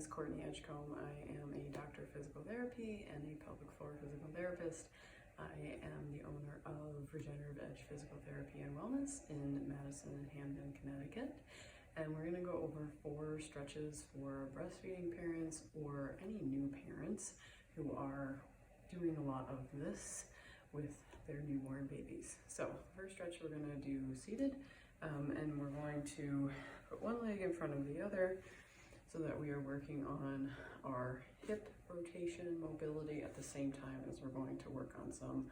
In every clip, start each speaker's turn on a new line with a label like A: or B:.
A: is Courtney Edgecombe. I am a doctor of physical therapy and a pelvic floor physical therapist. I am the owner of Regenerative Edge Physical Therapy and Wellness in Madison and Hamden, Connecticut. And we're going to go over 4 stretches for breastfeeding parents or any new parents who are doing a lot of this with their newborn babies. So first stretch we're going to do seated, and we're going to put one leg in front of the other so that we are working on our hip rotation mobility at the same time as we're going to work on some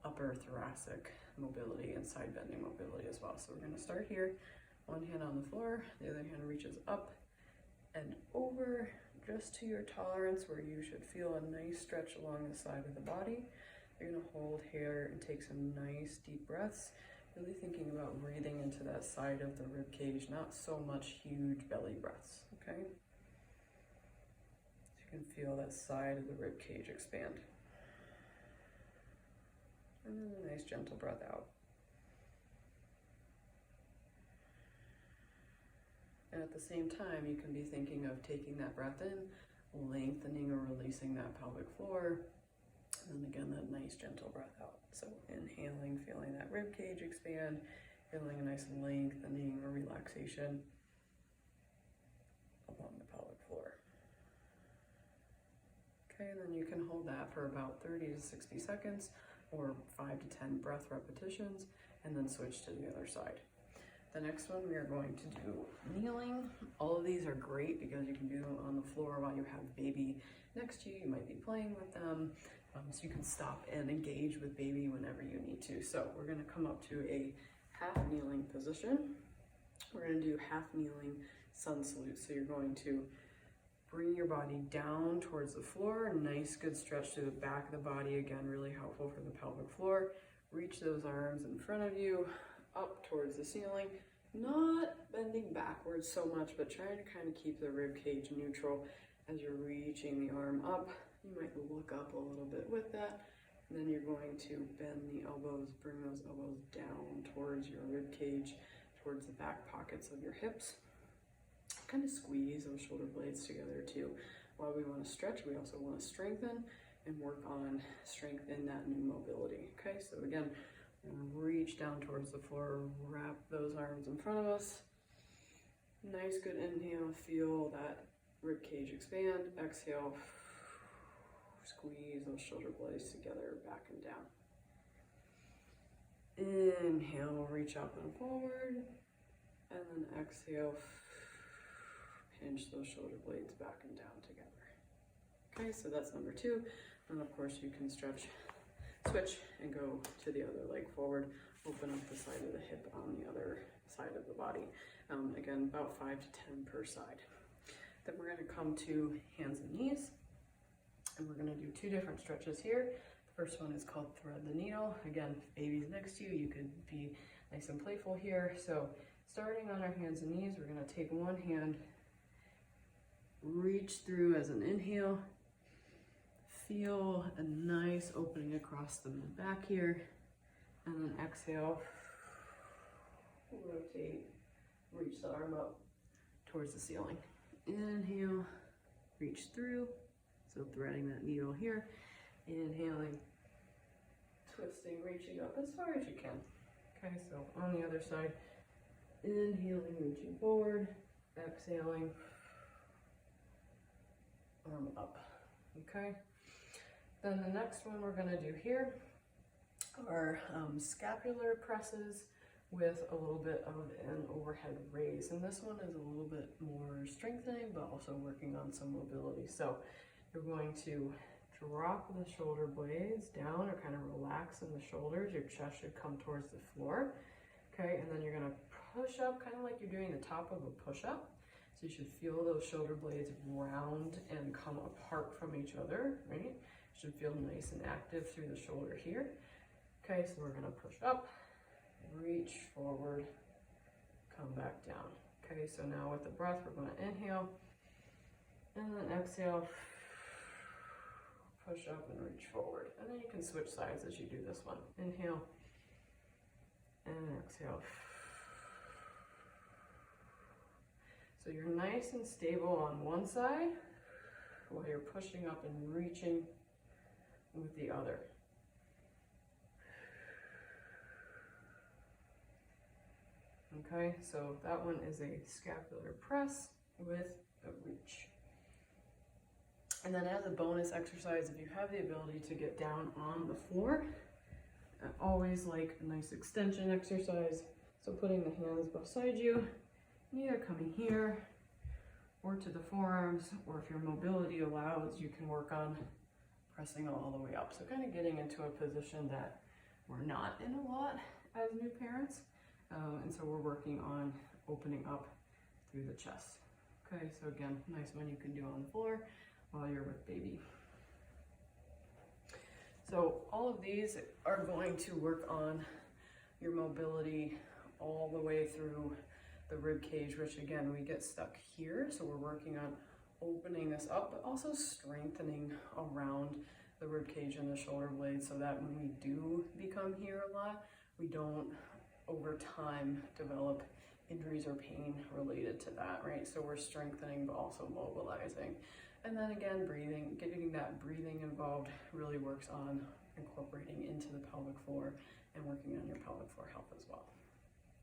A: upper thoracic mobility and side bending mobility as well. So we're going to start here, one hand on the floor, the other hand reaches up and over just to your tolerance where you should feel a nice stretch along the side of the body. You're going to hold here and take some nice deep breaths, really thinking about breathing into that side of the rib cage, not so much huge belly breaths, okay? So you can feel that side of the rib cage expand. And then a nice gentle breath out. And at the same time, you can be thinking of taking that breath in, lengthening or releasing that pelvic floor. And again, that nice gentle breath out. So inhaling, feeling that rib cage expand, feeling a nice lengthening or relaxation along the pelvic floor. Okay, and then you can hold that for about 30 to 60 seconds or 5 to 10 breath repetitions, and then switch to the other side. The next one we are going to do kneeling. All of these are great because you can do them on the floor while you have baby next to you. You might be playing with them, so you can stop and engage with baby whenever you need to. So we're going to come up to a half kneeling position. We're going to do half kneeling sun salute. So you're going to bring your body down towards the floor. Nice good stretch through the back of the body. Again, really helpful for the pelvic floor. Reach those arms in front of you, up towards the ceiling, not bending backwards so much, but trying to kind of keep the rib cage neutral as you're reaching the arm up. You might look up a little bit with that, and then you're going to bend the elbows, bring those elbows down towards your rib cage, towards the back pockets of your hips. Kind of squeeze those shoulder blades together too. While we want to stretch, we also want to strengthen and work on strengthening that new mobility. Okay, so again, reach down towards the floor, wrap those arms in front of us. Nice good inhale, feel that rib cage expand. Exhale, squeeze those shoulder blades together, back and down. Inhale, reach up and forward, and then exhale, pinch those shoulder blades back and down together. Okay, so that's number 2. And of course you can switch and go to the other leg forward, open up the side of the hip on the other side of the body. Again, about 5 to 10 per side. Then we're going to come to hands and knees, and we're going to do 2 different stretches here. The first one is called thread the needle. Again, if baby's next to you, you could be nice and playful here. So starting on our hands and knees, we're going to take one hand, reach through as an inhale. Feel a nice opening across the mid back here, and then exhale, rotate, reach the arm up towards the ceiling. Inhale, reach through, so threading that needle here. Inhaling, twisting, reaching up as far as you can. Okay, so on the other side, inhaling, reaching forward, exhaling, arm up. Okay. Then the next one we're going to do here are scapular presses with a little bit of an overhead raise. And this one is a little bit more strengthening, but also working on some mobility. So you're going to drop the shoulder blades down or kind of relax in the shoulders. Your chest should come towards the floor. Okay, and then you're going to push up kind of like you're doing the top of a push-up. So you should feel those shoulder blades round and come apart from each other, right? Should feel nice and active through the shoulder here. Okay, so we're gonna push up, reach forward, come back down. Okay, so now with the breath, we're gonna inhale, and then exhale, push up and reach forward. And then you can switch sides as you do this one. Inhale, and exhale. So you're nice and stable on one side, while you're pushing up and reaching with the other. Okay, so that one is a scapular press with a reach. And then as a bonus exercise, if you have the ability to get down on the floor, I always like a nice extension exercise. So putting the hands beside you, either coming here or to the forearms, or if your mobility allows, you can work on pressing all the way up. So kind of getting into a position that we're not in a lot as new parents. And so we're working on opening up through the chest. Okay, so again, nice one you can do on the floor while you're with baby. So all of these are going to work on your mobility all the way through the rib cage, which again, we get stuck here. So we're working on opening this up, but also strengthening around the rib cage and the shoulder blades so that when we do become here a lot, we don't over time develop injuries or pain related to that, right? So we're strengthening, but also mobilizing. And then again, breathing, getting that breathing involved really works on incorporating into the pelvic floor and working on your pelvic floor health as well.